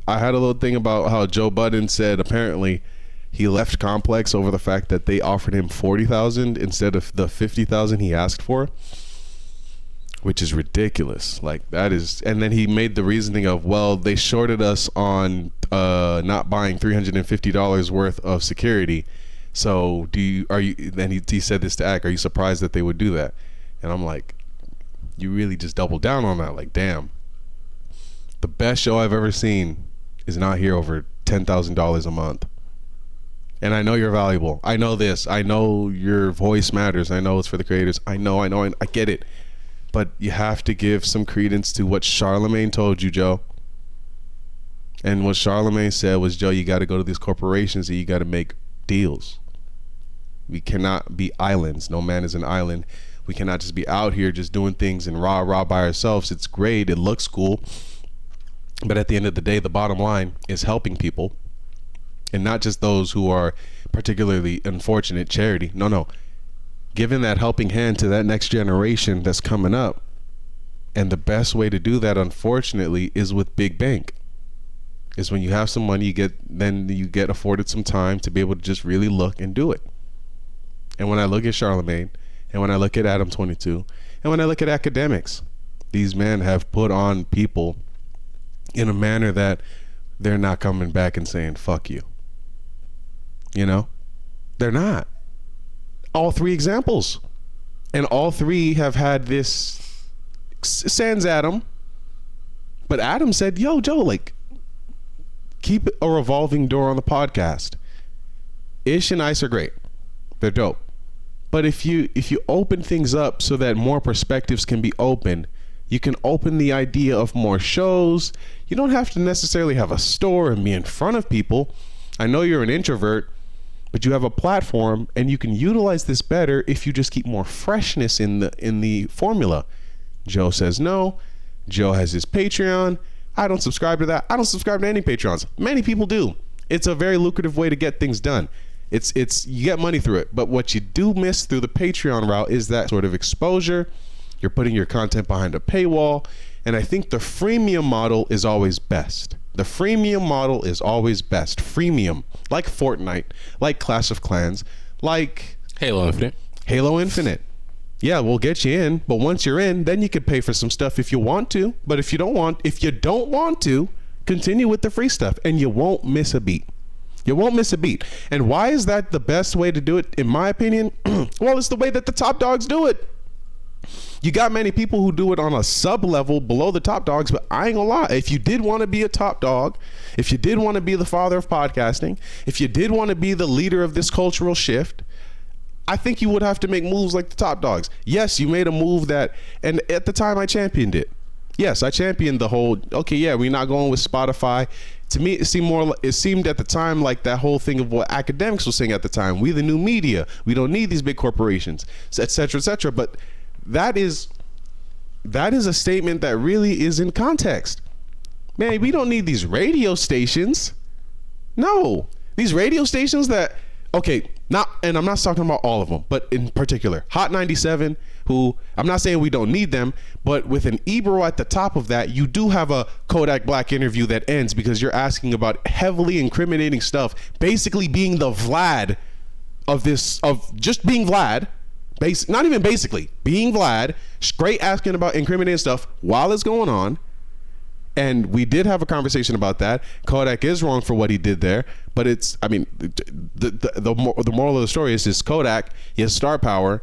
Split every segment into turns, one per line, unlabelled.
I had a little thing about how Joe Budden said apparently he left Complex over the fact that they offered him $40,000 instead of the $50,000 he asked for, which is ridiculous. Like that is, and then he made the reasoning of, well, they shorted us on not buying $350 worth of security. So then he said this to Ack, are you surprised that they would do that? And I'm like, you really just doubled down on that. Like, damn, the best show I've ever seen is not here over $10,000 a month. And I know you're valuable. I know this. I know your voice matters. I know it's for the creators. I know. I get it. But you have to give some credence to what Charlemagne told you, Joe. And what Charlemagne said was, Joe, you got to go to these corporations and you got to make deals. We cannot be islands. No man is an island. We cannot just be out here just doing things and rah by ourselves. It's great. It looks cool. But at the end of the day, the bottom line is helping people. And not just those who are particularly unfortunate, charity. No. Giving that helping hand to that next generation that's coming up. And the best way to do that, unfortunately, is with big bank. Is when you have some money, you get afforded some time to be able to just really look and do it. And when I look at Charlemagne, and when I look at Adam 22, and when I look at academics, these men have put on people in a manner that they're not coming back and saying, fuck you. You know, they're not. All three examples, and all three have had this, sans Adam, but Adam said, yo, Joe, like, keep a revolving door on the podcast. Ish and Ice are great. They're dope. But if you open things up so that more perspectives can be open, you can open the idea of more shows. You don't have to necessarily have a store and be in front of people. I know you're an introvert, but you have a platform and you can utilize this better if you just keep more freshness in the formula. Joe says no. Joe has his Patreon. I don't subscribe to that. I don't subscribe to any Patreons. Many people do. It's a very lucrative way to get things done. It's you get money through it. But what you do miss through the Patreon route is that sort of exposure. You're putting your content behind a paywall. And I think the freemium model is always best. The freemium model is always best. Freemium, like Fortnite, like Clash of Clans, like
Halo Infinite.
Yeah, we'll get you in, but once you're in, then you could pay for some stuff if you want to. But if you don't want to, continue with the free stuff, and you won't miss a beat. You won't miss a beat. And why is that the best way to do it, in my opinion? Well, it's the way that the top dogs do it. You got many people who do it on a sub level below the top dogs, but I ain't gonna lie. If you did want to be a top dog, if you did want to be the father of podcasting, if you did want to be the leader of this cultural shift, I think you would have to make moves like the top dogs. Yes, you made a move that, and at the time I championed it. Yes, I championed the whole, okay, yeah, we're not going with Spotify. To me, it seemed at the time like that whole thing of what academics were saying at the time. We the new media. We don't need these big corporations, et cetera, et cetera. But that is a statement that really is in context. Man, we don't need these radio stations. No, these radio stations that, okay, and I'm not talking about all of them, but in particular, Hot 97, who I'm not saying we don't need them, but with an Ebro at the top of that, you do have a Kodak Black interview that ends because you're asking about heavily incriminating stuff, basically being the Vlad of just being Vlad. Not even basically, being Vlad, straight asking about incriminating stuff while it's going on. And we did have a conversation about that. Kodak is wrong for what he did there, but the moral of the story is this: Kodak, he has star power.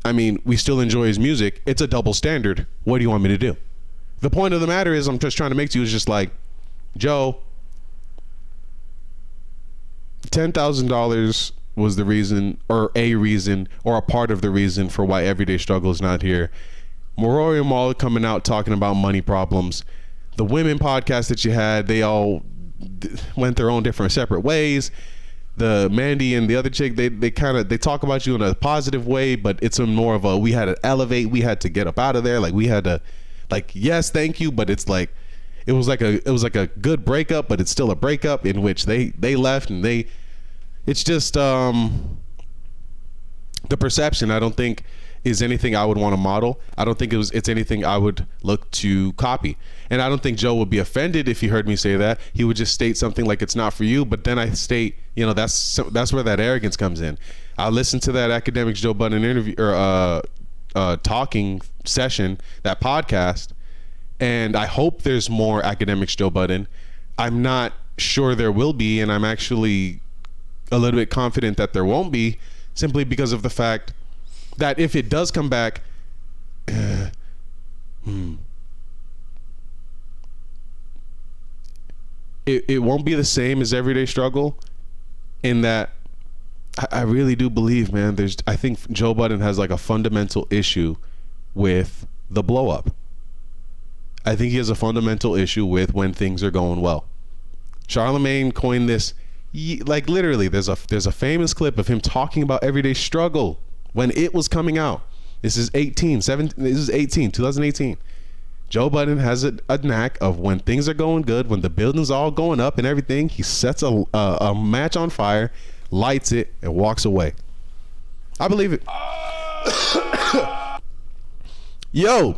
I mean, we still enjoy his music. It's a double standard. What do you want me to do? The point of the matter is, I'm just trying to make to you is just like, Joe, $10,000 was the reason, or a part of the reason for why Everyday Struggle is not here. Marory and Mal coming out talking about money problems. The women podcast that you had, they all went their own different separate ways. The Mandy and the other chick, they talk about you in a positive way, but it's more of a, we had to elevate, we had to get up out of there, like we had to, like, yes, thank you, but it's like it was like a good breakup, but it's still a breakup in which they left, and it's just the perception. I don't think is anything I would want to model. I don't think it's anything I would look to copy. And I don't think Joe would be offended if he heard me say that. He would just state something like it's not for you. But then I state, that's where that arrogance comes in. I listened to that Academics Joe Budden interview or talking session, that podcast, and I hope there's more Academics Joe Budden. I'm not sure there will be, and I'm actually a little bit confident that there won't be, simply because of the fact that if it does come back, it won't be the same as Everyday Struggle, in that I really do believe, man, I think Joe Budden has like a fundamental issue with the blow up. I think he has a fundamental issue with when things are going well. Charlemagne coined this, like literally, there's a famous clip of him talking about Everyday Struggle when it was coming out. This is 2018. Joe Budden has a knack of when things are going good, when the building's all going up and everything, he sets a match on fire, lights it, and walks away. I believe it. Yo,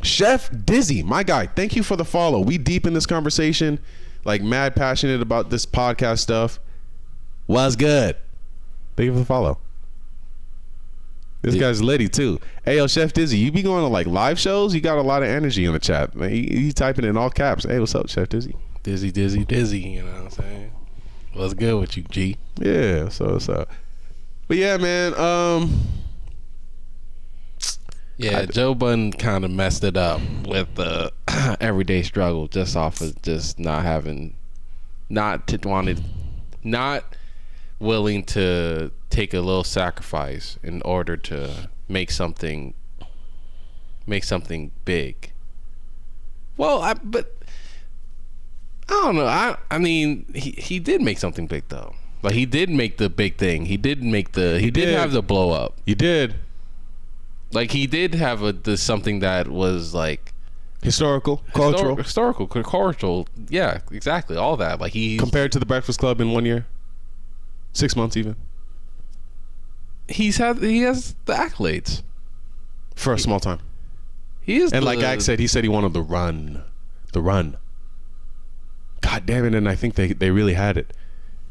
Chef Dizzy, my guy, thank you for the follow. We deep in this conversation, like mad passionate about this podcast stuff. What's good? Thank you for the follow. This guy's litty too. Hey, yo, Chef Dizzy, you be going to like live shows? You got a lot of energy in the chat. Man, he typing in all caps. Hey, what's up, Chef Dizzy?
Dizzy, you know what I'm saying? What's good with you, G?
Yeah, so what's up? But yeah, man,
Joe Budden kind of messed it up with the Everyday Struggle, just off of just not willing to take a little sacrifice in order to make something big. Well, but I don't know. I mean, he did make something big though. Like he did make the big thing. He did have the blow up.
He did.
Like he did have something that was like
historical, cultural.
Yeah, exactly. All that. Like he
compared to the Breakfast Club in 1 year, 6 months even. He
has the accolades
for a small time.
He is,
and like Ag said, he said he wanted the run. God damn it! And I think they really had it.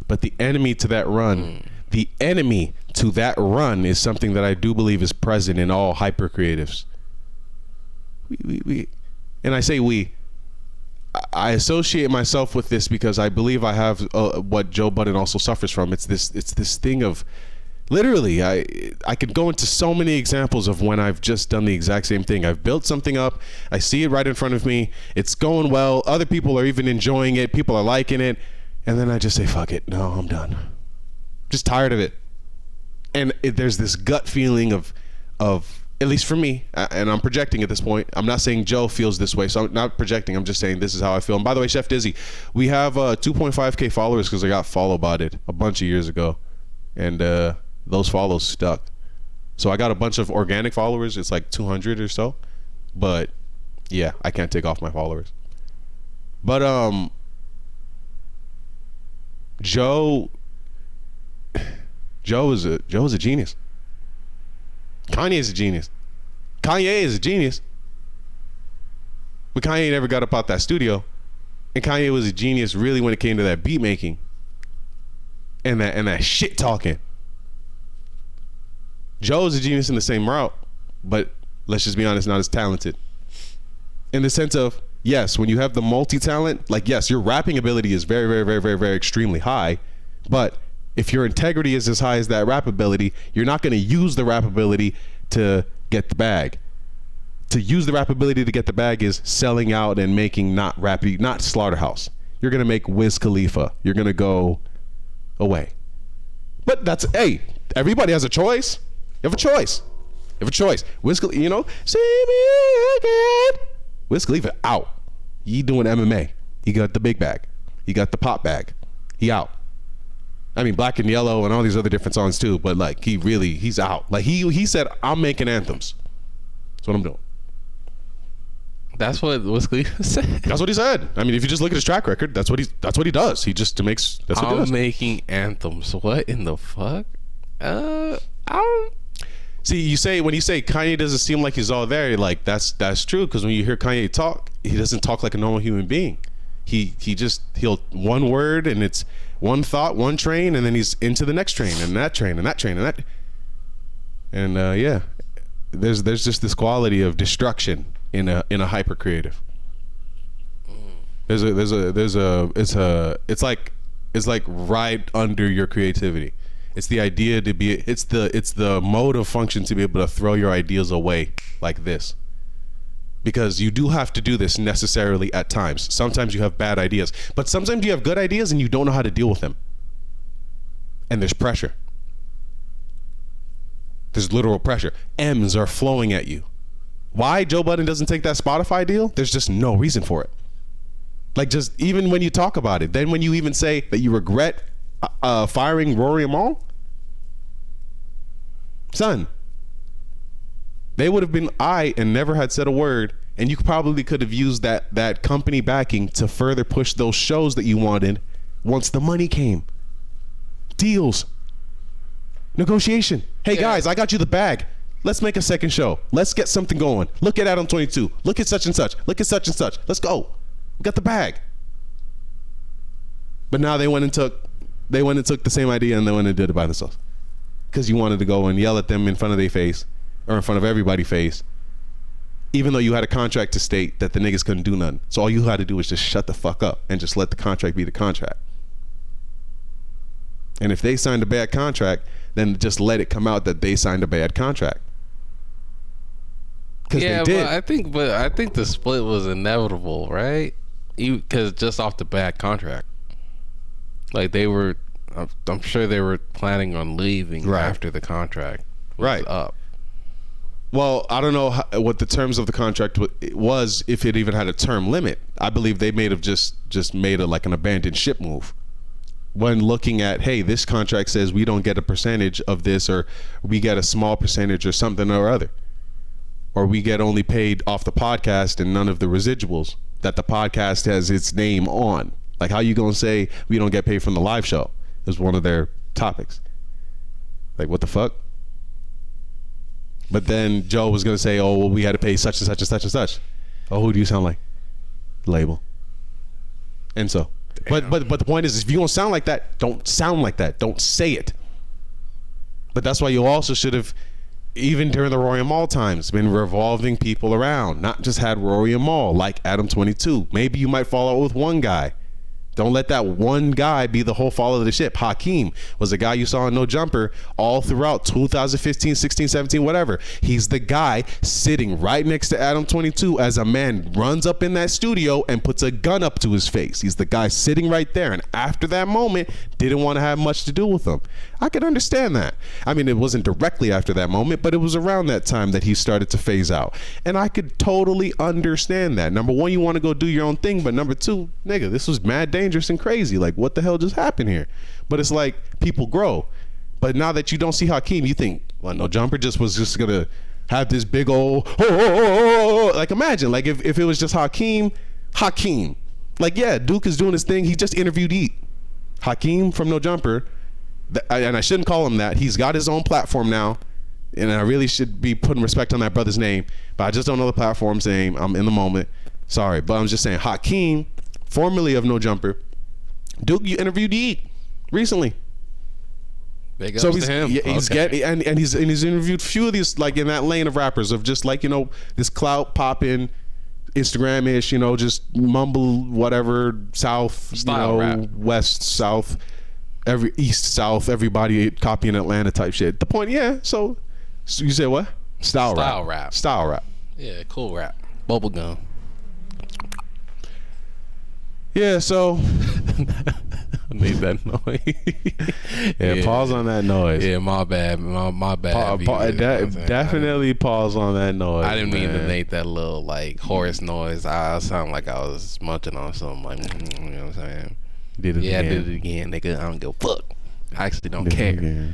But the enemy to that run, is something that I do believe is present in all hyper creatives. We, and I say we. I associate myself with this because I believe I have what Joe Budden also suffers from. It's this thing of, literally, I could go into so many examples of when I've just done the exact same thing. I've built something up. I see it right in front of me. It's going well. Other people are even enjoying it. People are liking it. And then I just say, fuck it. No, I'm done. Just tired of it. And there's this gut feeling of, at least for me, and I'm projecting at this point. I'm not saying Joe feels this way, so I'm not projecting. I'm just saying this is how I feel. And by the way, Chef Dizzy, we have 2.5K followers because I got follow-botted a bunch of years ago. And those follows stuck. So I got a bunch of organic followers. It's like 200 or so. But yeah, I can't take off my followers. But Joe is a genius. Kanye is a genius. But Kanye never got up out that studio. And Kanye was a genius really when it came to that beat making. And that shit talking. Joe is a genius in the same route, but let's just be honest, not as talented. In the sense of, yes, when you have the multi-talent, like yes, your rapping ability is very, very, very, very, very extremely high, but if your integrity is as high as that rap ability, you're not going to use the rap ability to get the bag. To use the rap ability to get the bag is selling out and making not Slaughterhouse. You're going to make Wiz Khalifa. You're going to go away. But hey, everybody has a choice. You have a choice. Wiz Khalifa, see me again. Wiz Khalifa out. He doing MMA. He got the big bag. He got the pop bag. He out. I mean, Black and Yellow and all these other different songs too, but like he's out. Like he said, I'm making anthems. That's what I'm doing.
That's what Wiz Khalifa said. That's
what he said. I mean, if you just look at his track record, that's what he does. He just makes. That's what he does.
I'm making anthems. What in the fuck?
See, when you say Kanye doesn't seem like he's all there, like that's true, because when you hear Kanye talk, he doesn't talk like a normal human being. He'll one word, and it's one thought, one train, and then he's into the next train, and that train, and that train, and that. And yeah, there's just this quality of destruction in a hyper creative. It's like right under your creativity. It's the idea to be, it's the mode of function to be able to throw your ideas away like this. Because you do have to do this necessarily at times. Sometimes you have bad ideas, but sometimes you have good ideas and you don't know how to deal with them. And there's pressure. There's literal pressure. M's are flowing at you. Why Joe Budden doesn't take that Spotify deal? There's just no reason for it. Like, just even when you talk about it, then when you even say that you regret firing Rory and Mal, son, they would have been and never had said a word, and you probably could have used that company backing to further push those shows that you wanted once the money came. Deals. Negotiation. Hey guys, I got you the bag. Let's make a second show. Let's get something going. Look at Adam 22. Look at such and such. Look at such and such. Let's go. We got the bag. But now they went and took the same idea and they went and did it by themselves. Because you wanted to go and yell at them in front of their face, or in front of everybody's face, even though you had a contract to state that the niggas couldn't do nothing. So all you had to do was just shut the fuck up and just let the contract be the contract. And if they signed a bad contract, then just let it come out that they signed a bad contract.
Yeah, they did. But I think the split was inevitable, right? Because just off the bad contract, like I'm sure they were planning on leaving after the contract was up. Well, I don't know what the terms of the contract was, if it even had a term limit. I believe they may have just made like an abandoned ship move. When looking at, hey, this contract says we don't get a percentage of this, or we get a small percentage or something or other. Or we get only paid off the podcast and none of the residuals that the podcast has its name on. Like, how you gonna say we don't get paid from the live show? Is one of their topics. Like, what the fuck? But then Joe was gonna say, oh, well, we had to pay such and such and such and such. Oh, who do you sound like? Label. And so, but the point is, if you don't sound like that, don't sound like that. Don't say it. But that's why you also should have, even during the Rory and Mal times, been revolving people around. Not just had Rory and Mal, like Adam 22. Maybe you might fall out with one guy. Don't let that one guy be the whole fall of the ship. Hakeem was a guy you saw in No Jumper all throughout 2015, 16, 17, whatever. He's the guy sitting right next to Adam 22 as a man runs up in that studio and puts a gun up to his face. He's the guy sitting right there. And after that moment, didn't want to have much to do with him. I could understand that. I mean, it wasn't directly after that moment, but it was around that time that he started to phase out. And I could totally understand that. Number one, you want to go do your own thing. But number two, nigga, this was mad dangerous and crazy. Like, what the hell just happened here? But it's like, people grow. But now that you don't see Hakeem, you think, well, No Jumper was just gonna have this big old like, imagine, like, if it was just Hakeem, like, yeah, Duke is doing his thing. He just interviewed Eat. Hakeem from No Jumper, and I shouldn't call him that. He's got his own platform now, and I really should be putting respect on that brother's name, but I just don't know the platform's name. I'm in the moment. Sorry, but I'm just saying, Hakeem, formerly of No Jumper, Duke, you interviewed Eat recently. Big ups to him.
He's
Okay.
and he's interviewed few of these, like, in that lane of rappers of just, like, you know, this clout popping, Instagram-ish, you know, just mumble whatever, South,
Style rap.
West, South, East, South, everybody copying Atlanta type shit. The point, so you say what? Style rap. Style rap.
Yeah, cool rap. Bubblegum.
Yeah, so
I made that noise.
yeah, pause on that noise.
Yeah, my bad. My bad.
Definitely pause on that noise.
I didn't mean to make that little, like, hoarse noise. I sound like I was munching on something, like, you know what I'm saying?
Did it again.
I did it again, nigga. I don't give a fuck. I actually don't care.